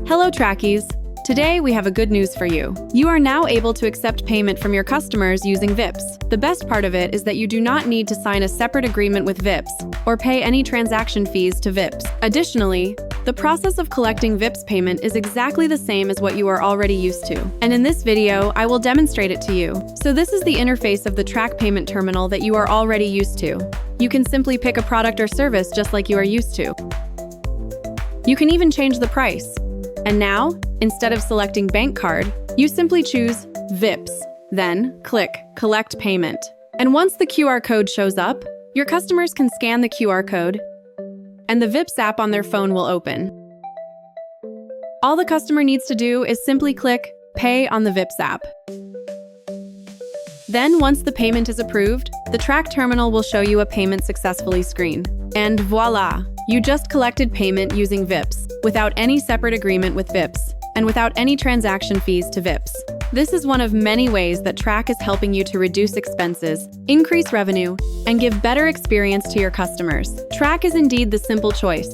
Hello Trackies! Today we have a good news for you. You are now able to accept payment from your customers using VIPs. The best part of it is that you do not need to sign a separate agreement with VIPs or pay any transaction fees to VIPs. Additionally, the process of collecting VIPs payment is exactly the same as what you are already used to. And in this video, I will demonstrate it to you. So this is the interface of the Track payment terminal that you are already used to. You can simply pick a product or service just like you are used to. You can even change the price. And now, instead of selecting bank card, you simply choose VIPs. Then, click Collect Payment. And once the QR code shows up, your customers can scan the QR code, and the VIPs app on their phone will open. All the customer needs to do is simply click Pay on the VIPs app. Then, once the payment is approved, the Track terminal will show you a payment successfully screen. And voila! You just collected payment using VIPs, without any separate agreement with VIPs, and without any transaction fees to VIPs. This is one of many ways that Track is helping you to reduce expenses, increase revenue, and give better experience to your customers. Track is indeed the simple choice.